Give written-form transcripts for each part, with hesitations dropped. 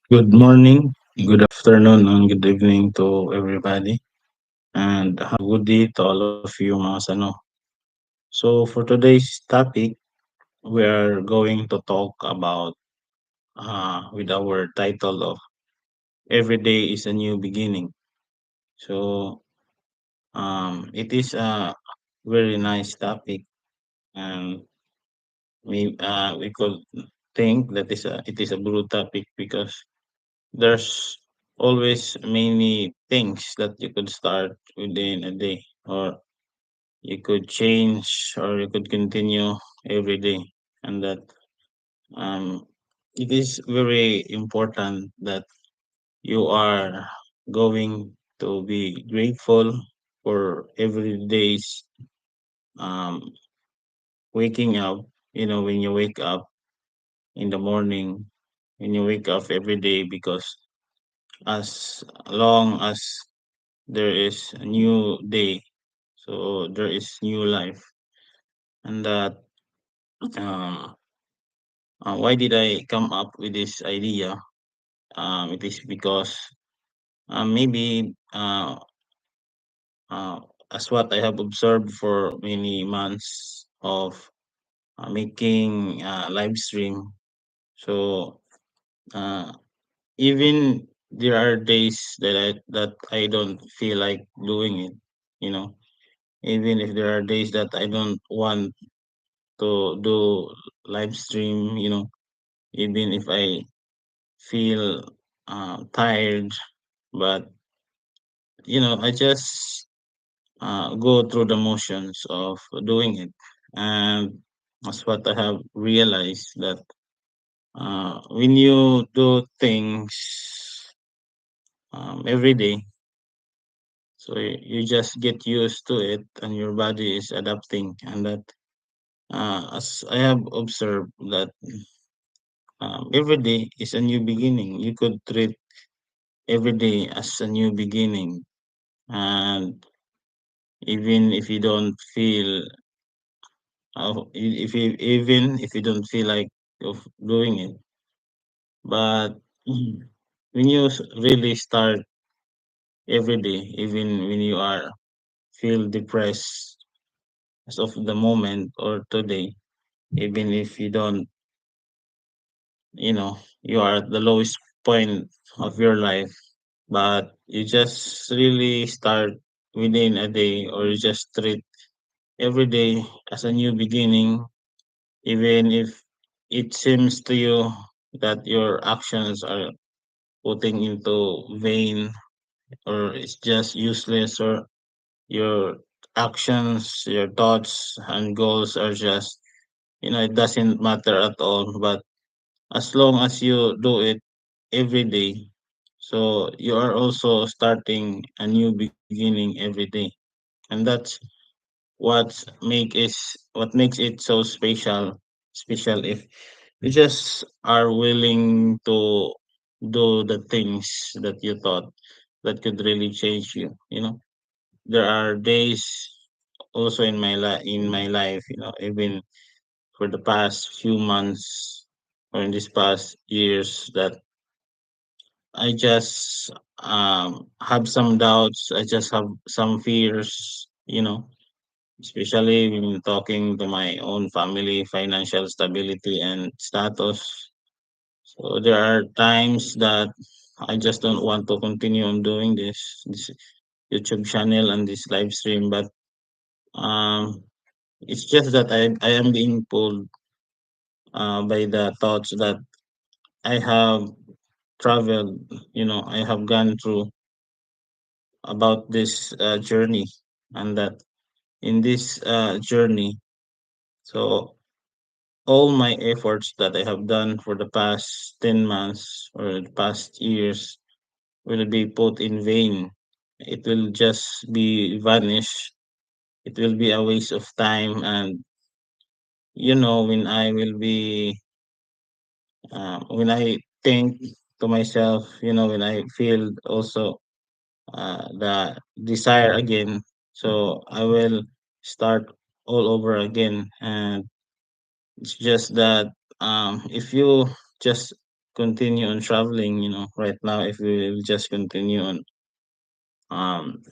Good morning, good afternoon, and good evening to everybody. And good day to all of you, mga sano. So, for today's topic, we are going to talk about, with our title of Every Day is a New Beginning. So, it is a very nice topic, and we could think that it is a blue topic because there's always many things that you could start within a day, or you could change, or you could continue every day. And that um, it is very important that you are going to be grateful for every day's um, waking up. When you wake up in the morning, when you wake up every day, because as long as there is a new day, so there is new life. And that um, why did I come up with this idea? It is because maybe uh, as what I have observed for many months of making live stream. So uh, even there are days that I don't feel like doing it. You know, even if there are days that I don't want to do live stream. Even if I feel tired, but I just go through the motions of doing it. And that's what I have realized, that when you do things every day, so you just get used to it, and your body is adapting. And that, as I have observed, that every day is a new beginning. You could treat every day as a new beginning. And even if you don't feel, even if you don't feel like of doing it, but when you really start every day, even when you are feel depressed as of the moment or today, even if you don't, you are at the lowest point of your life, but you just really start within a day, or you just treat every day as a new beginning, even if it seems to you that your actions are putting into vain, or it's just useless, or your actions, your thoughts and goals are just, it doesn't matter at all. But as long as you do it every day, so you are also starting a new beginning every day. And that's what makes it so special, if you just are willing to do the things that you thought that could really change you. There are days also in my life, even for the past few months, or in these past years, that I just have some doubts, I just have some fears, especially when talking to my own family, financial stability and status. So there are times that I just don't want to continue on doing this YouTube channel and this live stream. But um, it's just that I am being pulled by the thoughts that I have traveled, I have gone through about this journey. And that in this journey, so all my efforts that I have done for the past 10 months or the past years will be put in vain. It will just be vanish. It will be a waste of time. And when I think to myself, when I feel also the desire again, so I will start all over again. And it's just that if you just continue on traveling, right now, if we will just continue on um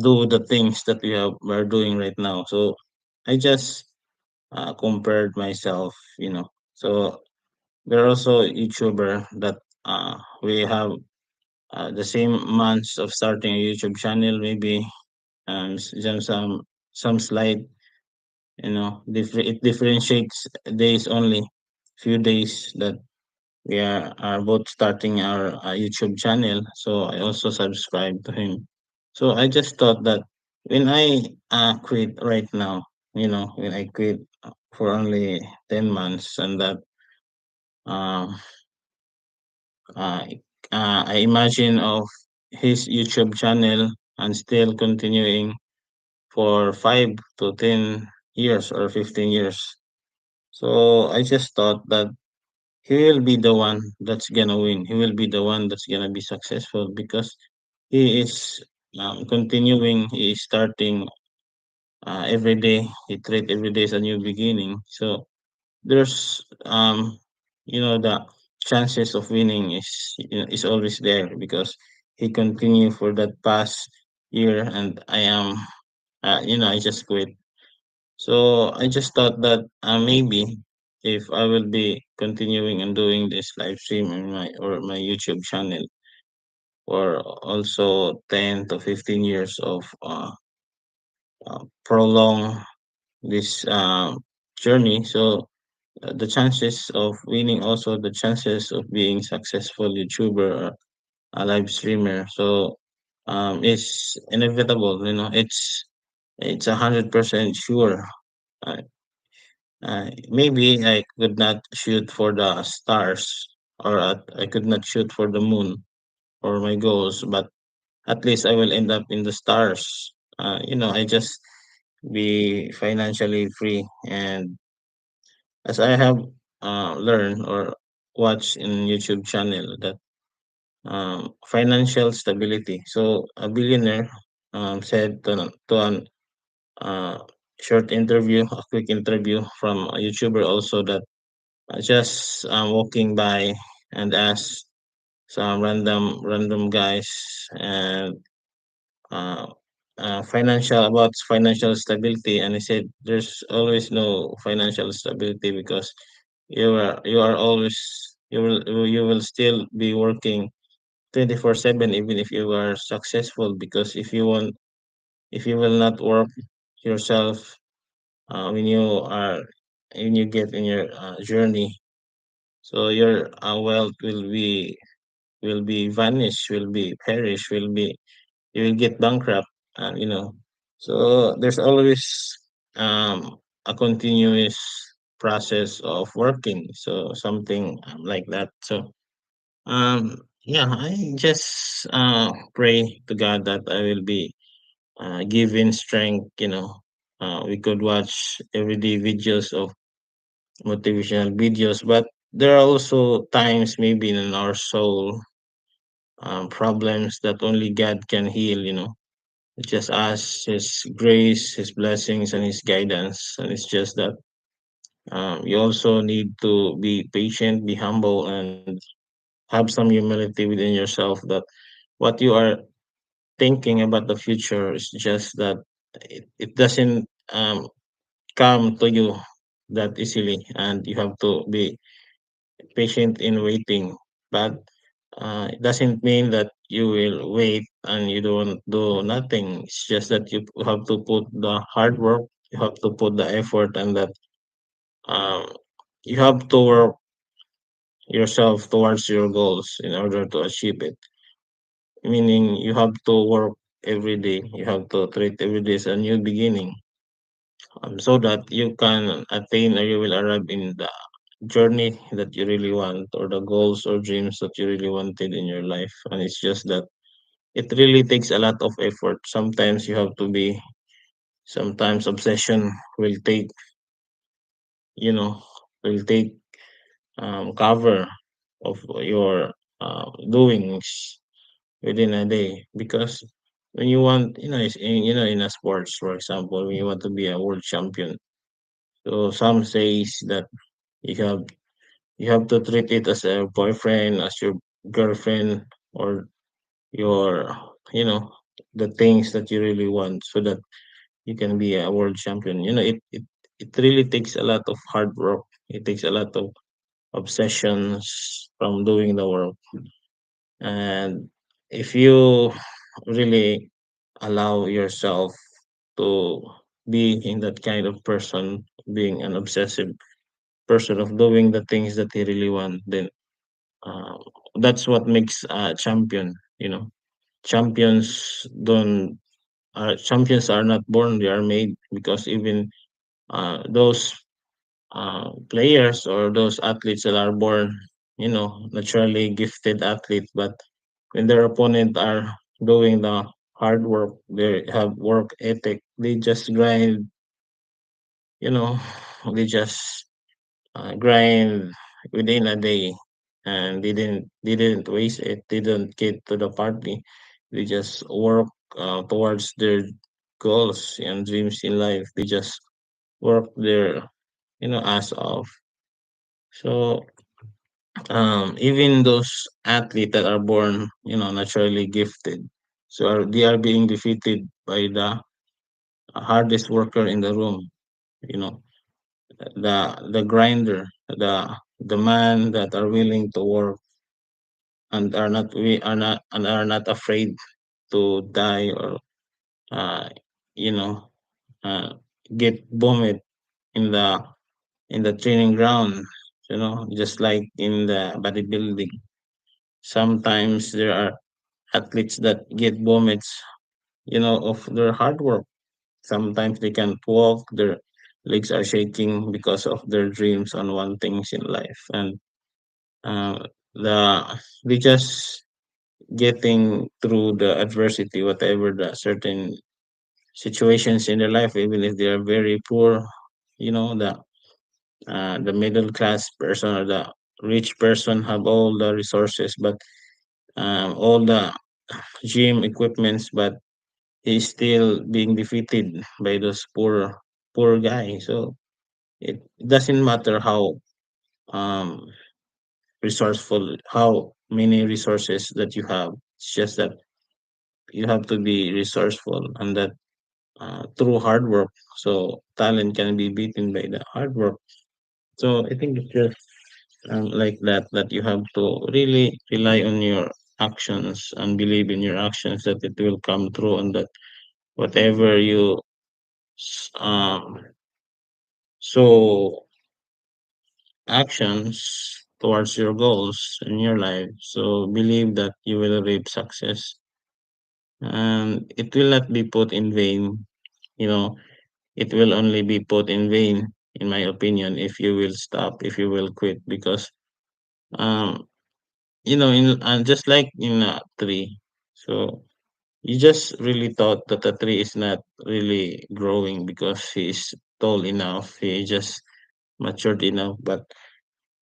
do the things that we're doing right now. So I just compared myself, So there are also YouTuber that we have the same months of starting a YouTube channel, maybe some slight, it differentiates days only, few days that we are both starting our YouTube channel. So I also subscribe to him. So I just thought that when I quit right now, when I quit for only 10 months, and that uh, uh, I imagine of his YouTube channel and still continuing for 5 to 10 years or 15 years. So I just thought that he will be the one that's gonna win. He will be the one that's gonna be successful because he is continuing. He is starting every day. He treat every day as a new beginning. So there's the chances of winning is always there because he continue for that past year, and I am I just quit. So I just thought that maybe if I will be continuing and doing this live stream in my YouTube channel for also 10 to 15 years of prolong this journey, so the chances of winning, also the chances of being successful YouTuber or a live streamer, so is inevitable. It's 100% sure. Uh, Maybe I could not shoot for the stars, or I could not shoot for the moon or my goals, but at least I will end up in the stars. I just be financially free, and as I have learned or watched in YouTube channel that financial stability. So a billionaire said to an uh, short interview, a quick interview from a YouTuber also, that just walking by and asked some random guys and uh, financial stability, and he said there's always no financial stability because you are always you will still be working 24/7 even if you are successful, because if you will not work yourself when you get in your journey, so your wealth will be vanish, will be perish, will be you will get bankrupt, so there's always a continuous process of working, so something like that. So yeah, I just pray to God that I will be given strength. We could watch everyday videos of motivational videos, but there are also times maybe in our soul, problems that only God can heal. Just ask His grace, His blessings, and His guidance. And it's just that you also need to be patient, be humble, and have some humility within yourself that what you are thinking about the future is just that it doesn't come to you that easily, and you have to be patient in waiting. But it doesn't mean that you will wait and you don't do nothing. It's just that you have to put the hard work, you have to put the effort, and that um, you have to work yourself towards your goals in order to achieve it. Meaning you have to work every day. You have to treat every day as a new beginning, so that you can attain, or you will arrive in the journey that you really want, or the goals or dreams that you really wanted in your life. And it's just that it really takes a lot of effort. Sometimes you have to be, sometimes obsession will take, you know, will take cover of your doings within a day, because when you want, in a sports, for example, when you want to be a world champion, so some says that you have You have to treat it as a boyfriend, as your girlfriend, or your, you know, the things that you really want, so that you can be a world champion. It really takes a lot of hard work. It takes a lot of obsessions from doing the work. And if you really allow yourself to be in that kind of person, being an obsessive person of doing the things that he really want, then uh, that's what makes a champion. Champions don't champions are not born; they are made, because even those players or those athletes that are born, naturally gifted athletes, but when their opponent are doing the hard work, they have work ethic. They just grind, you know, they just grind within a day, and they didn't waste it. They didn't get to the party. They just work towards their goals and dreams in life. They just work their ass off. So even those athletes that are born naturally gifted, so they are being defeated by the hardest worker in the room, you know the grinder, the man that are willing to work, and are not afraid to die, or uh, you know uh, get bombed in the training ground, just like in the bodybuilding. Sometimes there are athletes that get vomits, of their hard work. Sometimes they can't walk, their legs are shaking because of their dreams on one things in life. And uh, they just getting through the adversity, whatever the certain situations in their life, even if they are very poor, the middle class person or the rich person have all the resources, but all the gym equipments, but he's still being defeated by those poor guys. So it doesn't matter how um resourceful, how many resources that you have. It's just that you have to be resourceful, and that through hard work. So talent can be beaten by the hard work. So I think it's just like that you have to really rely on your actions and believe in your actions, that it will come true, and that whatever you um so actions towards your goals in your life, so believe that you will reap success, and it will not be put in vain. you know it will only be put in vain, in my opinion, if you will stop, if you will quit, because um in just like in a tree. So you just really thought that the tree is not really growing because he is tall enough, he just matured enough. But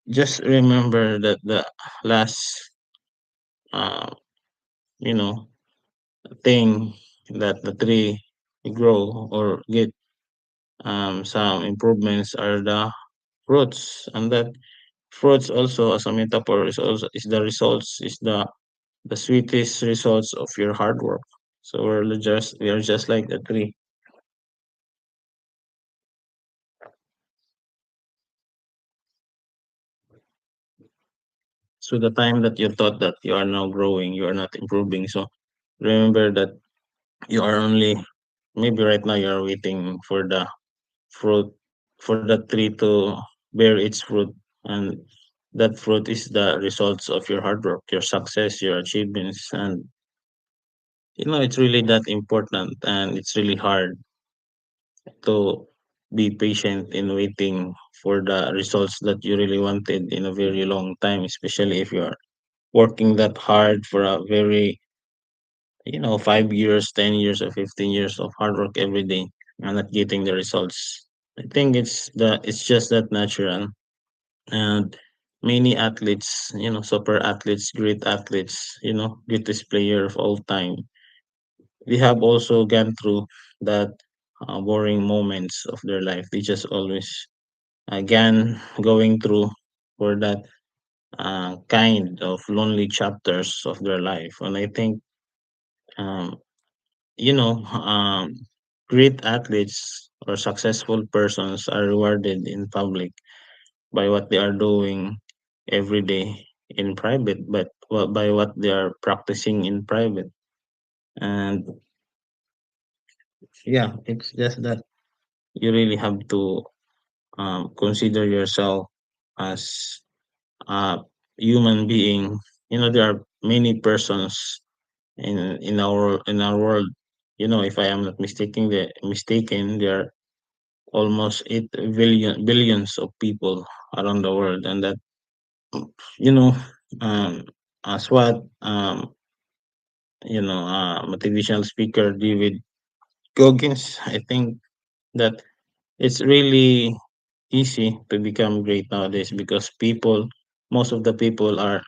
just remember that the last uh, you know thing that the tree grow or get some improvements are the fruits, and that fruits also, as a metaphor, is the results, is the sweetest results of your hard work. So we are just like the tree. So the time that you thought that you are now growing, you are not improving. So remember that you are only, maybe right now you are waiting for the fruit, for the tree to bear its fruit, and that fruit is the results of your hard work, your success, your achievements. And it's really that important, and it's really hard to be patient in waiting for the results that you really wanted in a very long time, especially if you are working that hard for a very 5 years, 10 years, or 15 years of hard work every day, and not getting the results. I think it's just that natural. And many athletes, super athletes, great athletes, greatest player of all time, they have also gone through that boring moments of their life. They just always again going through for that kind of lonely chapters of their life. And I think, um, you know, great athletes or successful persons are rewarded in public by what they are doing every day in private, but by what they are practicing in private. And yeah, it's just that you really have to consider yourself as a human being. You know, there are many persons in our world. You know, if I am not mistaken, there are almost 8 billions of people around the world, and that, you know, um, as what motivational speaker David Goggins, I think that it's really easy to become great nowadays because most of the people are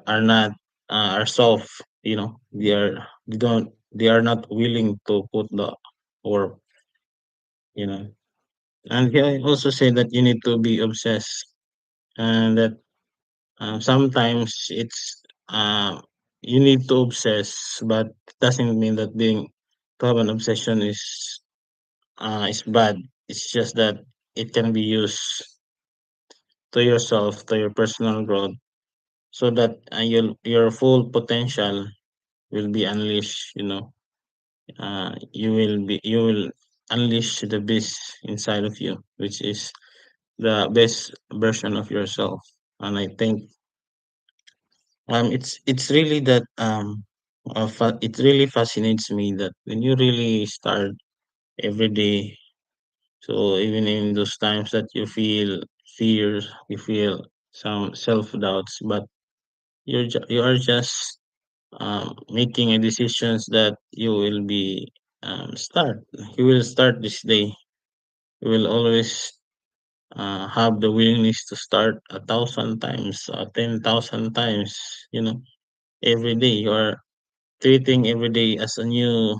not are soft. You know, they are not willing to put the work. You know, and he also said that you need to be obsessed, and that sometimes you need to obsess, but it doesn't mean that being to have an obsession is bad. It's just that it can be used to yourself, to your personal growth, so that your full potential will be unleashed. You know, you will unleash the beast inside of you, which is the best version of yourself. And I think it's really that it really fascinates me that when you really start every day, so even in those times that you feel fears, you feel some self doubts, but you are just making a decisions that you will be start. You will start this day. You will always have the willingness to start 1,000 times, 10,000 times. You know, every day you are treating every day as a new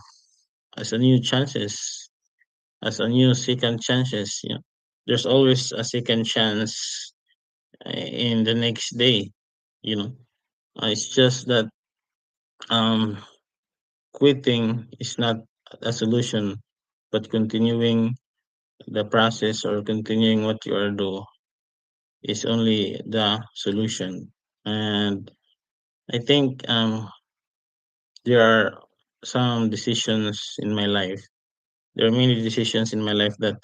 chances, as a new second chances. You know, there's always a second chance in the next day. You know, it's just that um, quitting is not a solution, but continuing the process or continuing what you are doing is only the solution. And I think there are some decisions in my life. There are many decisions in my life that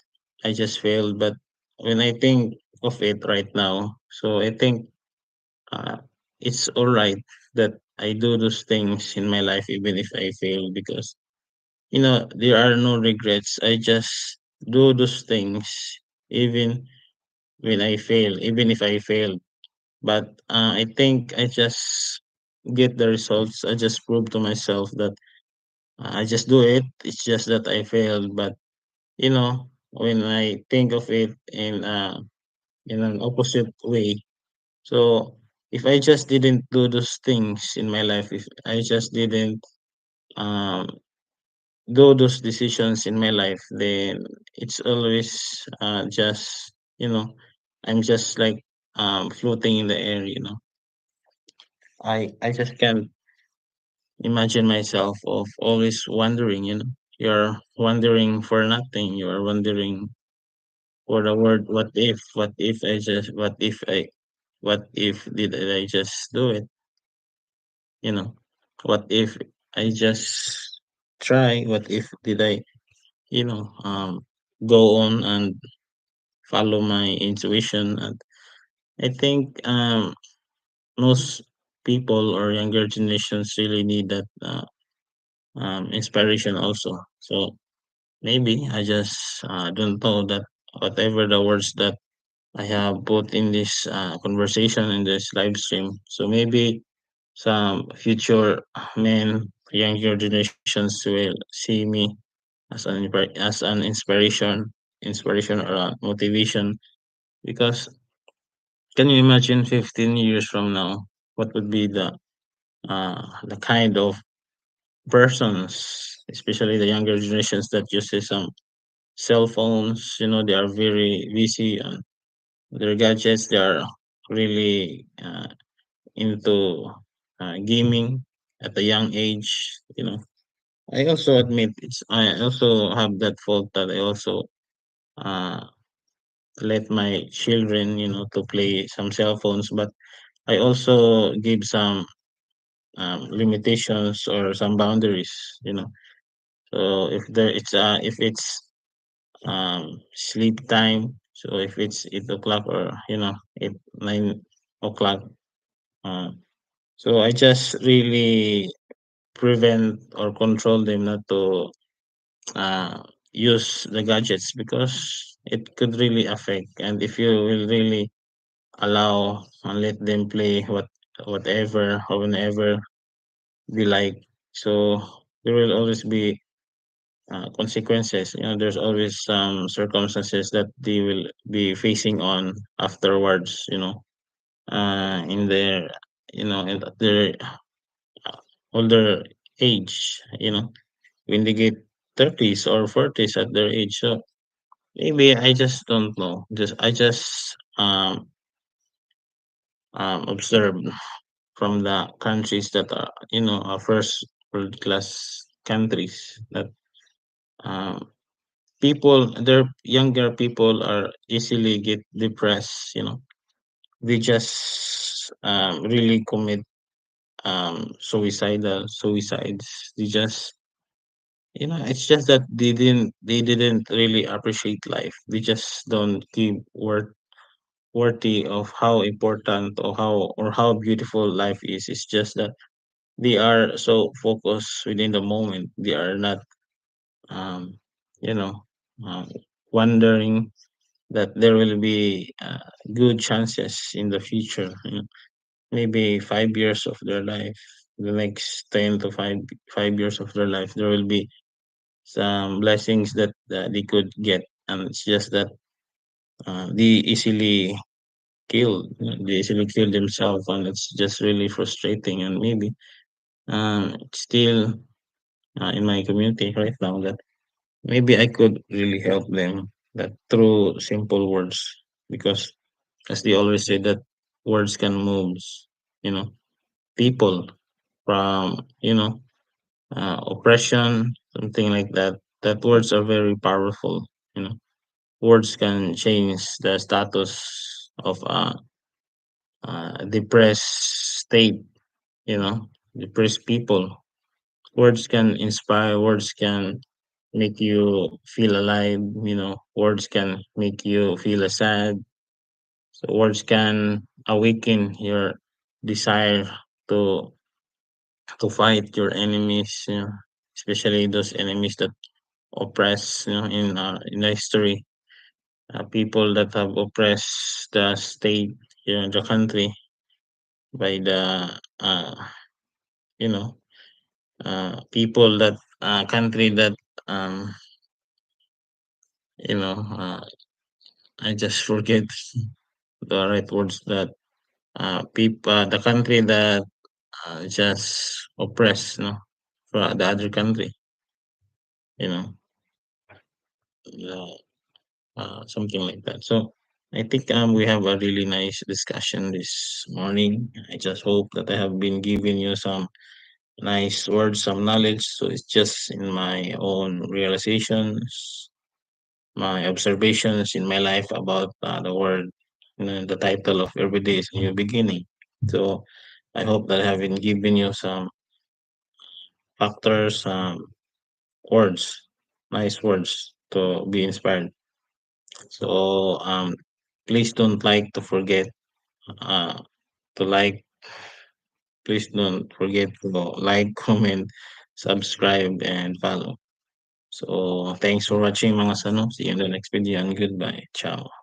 I just failed, but when I think of it right now, so I think uh, it's all right that I do those things in my life even if I fail, because there are no regrets. I just do those things even when I fail, even if I fail. But I think I just get the results. I just prove to myself that I just do it. It's just that I failed. But when I think of it in an opposite way, so if I just didn't do those things in my life, if I just didn't um, do those decisions in my life, then it's always just I'm just like floating in the air. I just can't imagine myself of always wondering. You're wondering for nothing. You're wondering for the word what if did I just do it? You know, what if I just try? What if did I go on and follow my intuition? And I think most people or younger generations really need that inspiration also. So maybe I just don't know that whatever the words that I have put in this conversation in this live stream. So maybe some future men, younger generations will see me as an inspiration or motivation. Because can you imagine 15 years from now, what would be the kind of persons, especially the younger generations that uses some cell phones? They are very busy. their gadgets. They are really into gaming at a young age. I also admit I also have that fault that I also uh, let my children, to play some cell phones, but I also give some limitations or some boundaries. So if it's sleep time, so if it's 8 o'clock or 9 o'clock, uh, so I just really prevent or control them not to uh, use the gadgets because it could really affect. And if you will really allow and let them play whatever or whenever they like, so there will always be consequences. There's always some circumstances that they will be facing on afterwards. In their in their older age. When they get 30s or 40s at their age. So maybe I just don't know. Just I just observe from the countries that are first world class countries that um, people their younger people are easily get depressed. They just really commit suicides. They just it's just that they didn't really appreciate life. They just don't give worthy of how important or how beautiful life is. It's just that they are so focused within the moment. They are not um you know um, wondering that there will be good chances in the future. Maybe 5 years of their life, the next 10 to 5 years of their life, there will be some blessings that they could get, and it's just that they easily kill themselves, and it's just really frustrating. And maybe it's still in my community right now that maybe I could really help them that through simple words, because as they always say that words can move you know people from oppression, something like that. That words are very powerful. you know Words can change the status of a depressed state, depressed people. Words can inspire, words can make you feel alive, words can make you feel sad. So words can awaken your desire to fight your enemies, especially those enemies that oppress, in the history, people that have oppressed the state, the country by the you know people that country that um you know uh, I just forget the right words that people the country that just oppress, for the other country, you know something like that. So I think we have a really nice discussion this morning. I just hope that I have been giving you some nice words, some knowledge. So it's just in my own realizations, my observations in my life about the word, the title of every day is a new beginning. So I hope that I have been giving you some factors, words, nice words to be inspired. So please don't like to forget uh, to like. Please don't forget to like, comment, subscribe, and follow. So thanks for watching mga sano. See you in the next video and goodbye. Ciao.